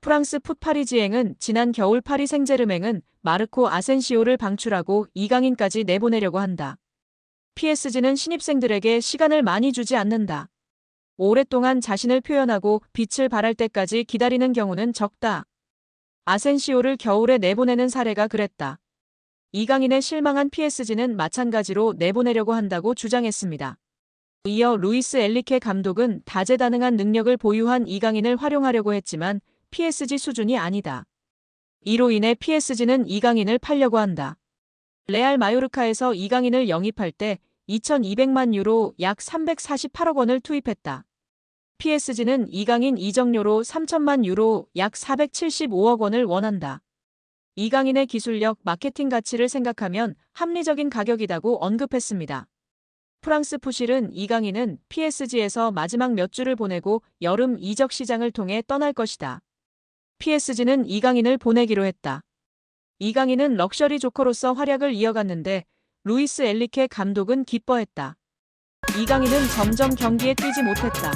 프랑스 풋파리지행은 지난 겨울 파리 생제르맹은 마르코 아센시오를 방출하고 이강인까지 내보내려고 한다. PSG는 신입생들에게 시간을 많이 주지 않는다. 오랫동안 자신을 표현하고 빛을 발할 때까지 기다리는 경우는 적다. 아센시오를 겨울에 내보내는 사례가 그랬다. 이강인에 실망한 PSG는 마찬가지로 내보내려고 한다고 주장했습니다. 이어 루이스 엘리케 감독은 다재다능한 능력을 보유한 이강인을 활용하려고 했지만 PSG 수준이 아니다. 이로 인해 PSG는 이강인을 팔려고 한다. 레알 마요르카에서 이강인을 영입할 때 2,200만 유로 약 348억 원을 투입했다. PSG는 이강인 이적료로 3천만 유로 약 475억 원을 원한다. 이강인의 기술력, 마케팅 가치를 생각하면 합리적인 가격이라고 언급했습니다. 프랑스 푸실은 이강인은 PSG에서 마지막 몇 주를 보내고 여름 이적 시장을 통해 떠날 것이다. PSG는 이강인을 보내기로 했다. 이강인은 럭셔리 조커로서 활약을 이어갔는데 루이스 엘리케 감독은 기뻐했다. 이강인은 점점 경기에 뛰지 못했다.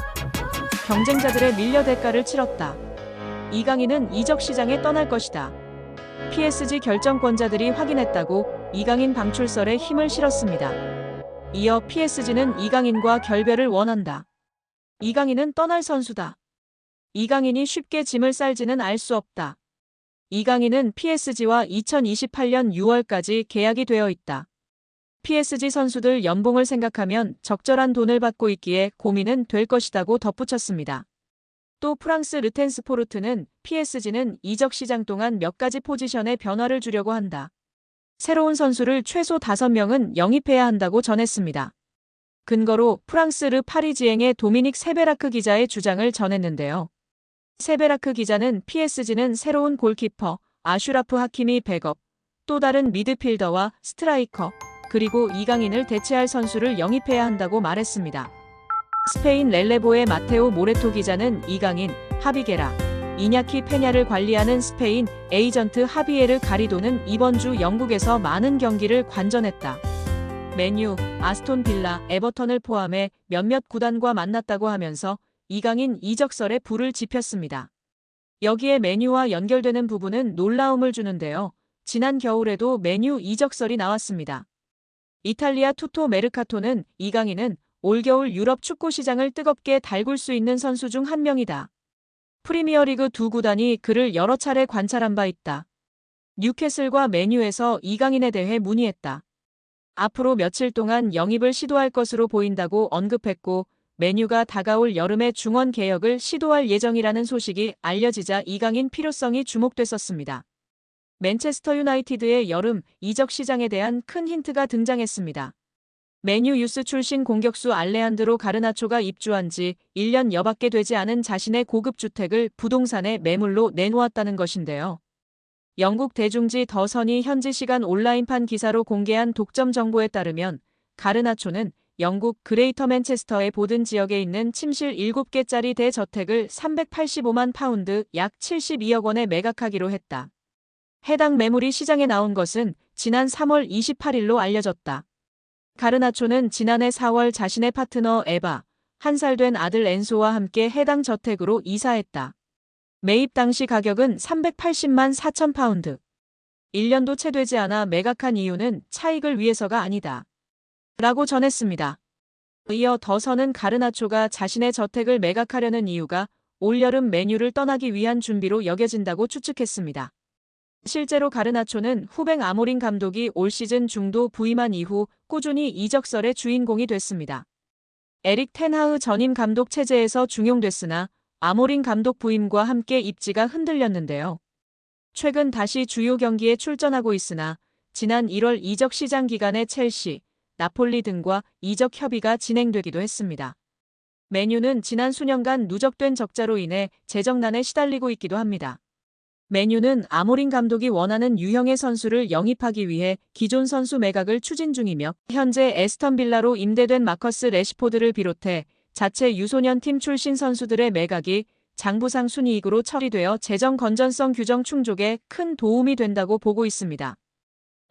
경쟁자들의 밀려 대가를 치렀다. 이강인은 이적 시장에 떠날 것이다. PSG 결정권자들이 확인했다고 이강인 방출설에 힘을 실었습니다. 이어 PSG는 이강인과 결별을 원한다. 이강인은 떠날 선수다. 이강인이 쉽게 짐을 쌀지는 알 수 없다. 이강인은 PSG와 2028년 6월까지 계약이 되어 있다. PSG 선수들 연봉을 생각하면 적절한 돈을 받고 있기에 고민은 될 것이라고 덧붙였습니다. 또 프랑스 르텐스포르트는 PSG는 이적 시장 동안 몇 가지 포지션에 변화를 주려고 한다. 새로운 선수를 최소 5명은 영입해야 한다고 전했습니다. 근거로 프랑스 르 파리지앵의 도미닉 세베라크 기자의 주장을 전했는데요. 세베라크 기자는 PSG는 새로운 골키퍼, 아슈라프 하키미 백업, 또 다른 미드필더와 스트라이커, 그리고 이강인을 대체할 선수를 영입해야 한다고 말했습니다. 스페인 렐레보의 마테오 모레토 기자는 이강인, 하비게라, 이냐키 페냐를 관리하는 스페인 에이전트 하비에르 가리도는 이번 주 영국에서 많은 경기를 관전했다. 맨유, 아스톤 빌라, 에버턴을 포함해 몇몇 구단과 만났다고 하면서 이강인 이적설에 불을 지폈습니다. 여기에 맨유와 연결되는 부분은 놀라움을 주는데요. 지난 겨울에도 맨유 이적설이 나왔습니다. 이탈리아 투토 메르카토는 이강인은 올겨울 유럽 축구 시장을 뜨겁게 달굴 수 있는 선수 중 한 명이다. 프리미어리그 두 구단이 그를 여러 차례 관찰한 바 있다. 뉴캐슬과 맨유에서 이강인에 대해 문의했다. 앞으로 며칠 동안 영입을 시도할 것으로 보인다고 언급했고 맨유가 다가올 여름에 중원 개혁을 시도할 예정이라는 소식이 알려지자 이강인 필요성이 주목됐었습니다. 맨체스터 유나이티드의 여름 이적 시장에 대한 큰 힌트가 등장했습니다. 맨유 유스 출신 공격수 알레한드로 가르나초가 입주한 지 1년 여밖에 되지 않은 자신의 고급 주택을 부동산에 매물로 내놓았다는 것인데요. 영국 대중지 더 선이 현지 시간 온라인판 기사로 공개한 독점 정보에 따르면 가르나초는 영국 그레이터 맨체스터의 보든 지역에 있는 침실 7개짜리 대저택을 385만 파운드 약 72억 원에 매각하기로 했다. 해당 매물이 시장에 나온 것은 지난 3월 28일로 알려졌다. 가르나초는 지난해 4월 자신의 파트너 에바, 1살 된 아들 엔소와 함께 해당 저택으로 이사했다. 매입 당시 가격은 380만 4천 파운드. 1년도 채 되지 않아 매각한 이유는 차익을 위해서가 아니다. 라고 전했습니다. 이어 더선은 가르나초가 자신의 저택을 매각하려는 이유가 올여름 맨유를 떠나기 위한 준비로 여겨진다고 추측했습니다. 실제로 가르나초는 후배 아모린 감독이 올 시즌 중도 부임한 이후 꾸준히 이적설의 주인공이 됐습니다. 에릭 텐하흐 전임 감독 체제에서 중용됐으나 아모린 감독 부임과 함께 입지가 흔들렸는데요. 최근 다시 주요 경기에 출전하고 있으나 지난 1월 이적 시장 기간에 첼시, 나폴리 등과 이적 협의가 진행되기도 했습니다. 맨유는 지난 수년간 누적된 적자로 인해 재정난에 시달리고 있기도 합니다. 맨유는 아모린 감독이 원하는 유형의 선수를 영입하기 위해 기존 선수 매각을 추진 중이며 현재 에스턴 빌라로 임대된 마커스 레시포드를 비롯해 자체 유소년 팀 출신 선수들의 매각이 장부상 순이익으로 처리되어 재정 건전성 규정 충족에 큰 도움이 된다고 보고 있습니다.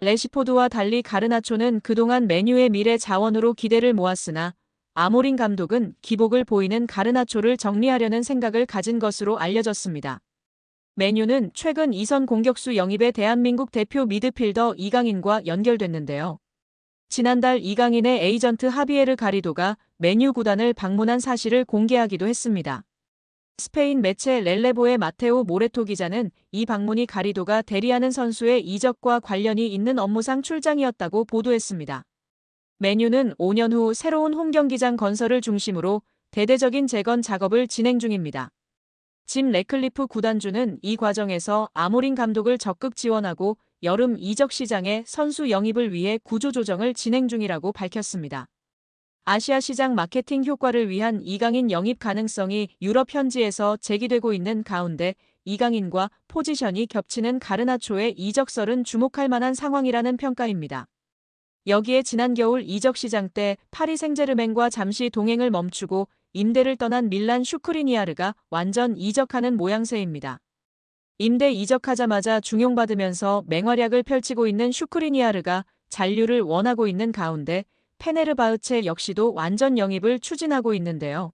레시포드와 달리 가르나초는 그동안 맨유의 미래 자원으로 기대를 모았으나 아모린 감독은 기복을 보이는 가르나초를 정리하려는 생각을 가진 것으로 알려졌습니다. 메뉴는 최근 2선 공격수 영입에 대한민국 대표 미드필더 이강인과 연결됐는데요. 지난달 이강인의 에이전트 하비에르 가리도가 맨유 구단을 방문한 사실을 공개하기도 했습니다. 스페인 매체 렐레보의 마테오 모레토 기자는 이 방문이 가리도가 대리하는 선수의 이적과 관련이 있는 업무상 출장이었다고 보도했습니다. 맨유는 5년 후 새로운 홈경기장 건설을 중심으로 대대적인 재건 작업을 진행 중입니다. 짐 레클리프 구단주는 이 과정에서 아모린 감독을 적극 지원하고 여름 이적 시장에 선수 영입을 위해 구조조정을 진행 중이라고 밝혔습니다. 아시아 시장 마케팅 효과를 위한 이강인 영입 가능성이 유럽 현지에서 제기되고 있는 가운데 이강인과 포지션이 겹치는 가르나초의 이적설은 주목할 만한 상황이라는 평가입니다. 여기에 지난 겨울 이적 시장 때 파리 생제르맹과 잠시 동행을 멈추고 임대를 떠난 밀란 슈크리니아르가 완전 이적하는 모양새입니다. 임대 이적하자마자 중용받으면서 맹활약을 펼치고 있는 슈크리니아르가 잔류를 원하고 있는 가운데 페네르바흐체 역시도 완전 영입을 추진하고 있는데요.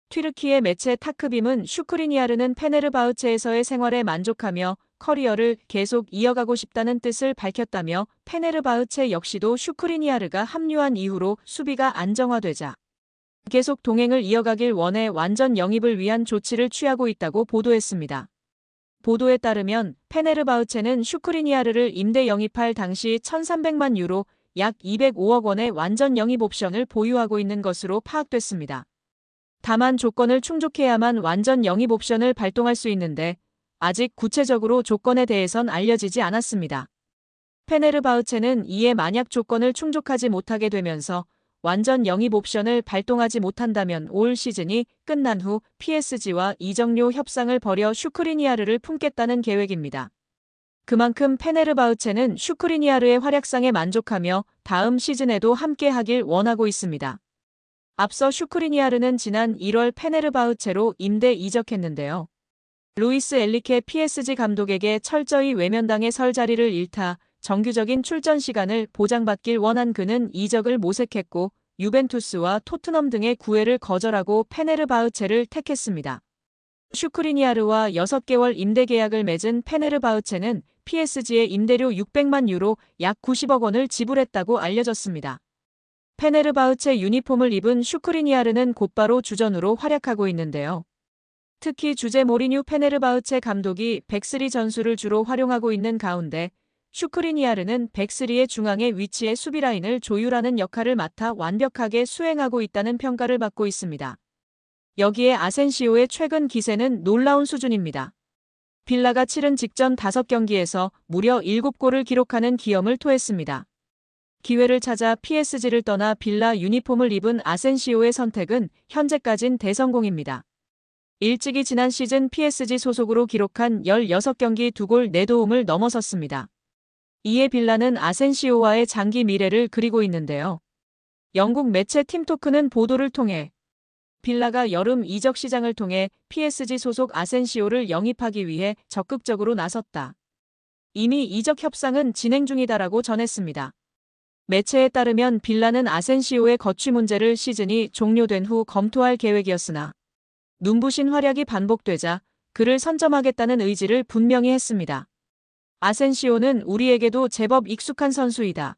튀르키예 매체 타크빔은 슈크리니아르는 페네르바흐체에서의 생활에 만족하며 커리어를 계속 이어가고 싶다는 뜻을 밝혔다며 페네르바흐체 역시도 슈크리니아르가 합류한 이후로 수비가 안정화되자 계속 동행을 이어가길 원해 완전 영입을 위한 조치를 취하고 있다고 보도했습니다. 보도에 따르면 페네르바흐체는 슈크리니아르를 임대 영입할 당시 1,300만 유로 약 205억 원의 완전 영입 옵션을 보유하고 있는 것으로 파악됐습니다. 다만 조건을 충족해야만 완전 영입 옵션을 발동할 수 있는데 아직 구체적으로 조건에 대해선 알려지지 않았습니다. 페네르바흐체는 이에 만약 조건을 충족하지 못하게 되면서 완전 영입 옵션을 발동하지 못한다면 올 시즌이 끝난 후 PSG와 이적료 협상을 벌여 슈크리니아르를 품겠다는 계획입니다. 그만큼 페네르바흐체는 슈크리니아르의 활약상에 만족하며 다음 시즌에도 함께하길 원하고 있습니다. 앞서 슈크리니아르는 지난 1월 페네르바흐체로 임대 이적했는데요. 루이스 엘리케 PSG 감독에게 철저히 외면당해 설 자리를 잃다 정규적인 출전 시간을 보장받길 원한 그는 이적을 모색했고 유벤투스와 토트넘 등의 구애를 거절하고 페네르바흐체를 택했습니다. 슈크리니아르와 6개월 임대 계약을 맺은 페네르바흐체는 PSG의 임대료 600만 유로 약 90억 원을 지불했다고 알려졌습니다. 페네르바흐체 유니폼을 입은 슈크리니아르는 곧바로 주전으로 활약하고 있는데요. 특히 주제 모리뉴 페네르바흐체 감독이 백스리 전술을 주로 활용하고 있는 가운데 슈크리니아르는 백스리의 중앙에 위치해 수비라인을 조율하는 역할을 맡아 완벽하게 수행하고 있다는 평가를 받고 있습니다. 여기에 아센시오의 최근 기세는 놀라운 수준입니다. 빌라가 치른 직전 5경기에서 무려 7골을 기록하는 기염을 토했습니다. 기회를 찾아 PSG를 떠나 빌라 유니폼을 입은 아센시오의 선택은 현재까진 대성공입니다. 일찍이 지난 시즌 PSG 소속으로 기록한 16경기 2골 4도움을 넘어섰습니다. 이에 빌라는 아센시오와의 장기 미래를 그리고 있는데요. 영국 매체 팀토크는 보도를 통해 빌라가 여름 이적 시장을 통해 PSG 소속 아센시오를 영입하기 위해 적극적으로 나섰다. 이미 이적 협상은 진행 중이다라고 전했습니다. 매체에 따르면 빌라는 아센시오의 거취 문제를 시즌이 종료된 후 검토할 계획이었으나 눈부신 활약이 반복되자 그를 선점하겠다는 의지를 분명히 했습니다. 아센시오는 우리에게도 제법 익숙한 선수이다.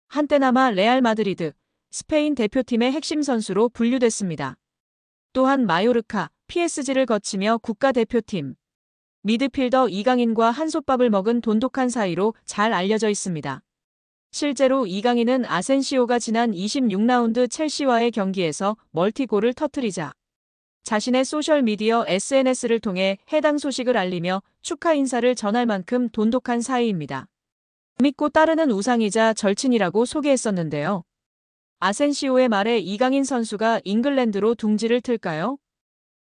한때나마 레알 마드리드, 스페인 대표팀의 핵심 선수로 분류됐습니다. 또한 마요르카, PSG를 거치며 국가대표팀, 미드필더 이강인과 한솥밥을 먹은 돈독한 사이로 잘 알려져 있습니다. 실제로 이강인은 아센시오가 지난 26라운드 첼시와의 경기에서 멀티골을 터뜨리자 자신의 소셜미디어 SNS를 통해 해당 소식을 알리며 축하 인사를 전할 만큼 돈독한 사이입니다. 믿고 따르는 우상이자 절친이라고 소개했었는데요. 아센시오의 말에 이강인 선수가 잉글랜드로 둥지를 틀까요?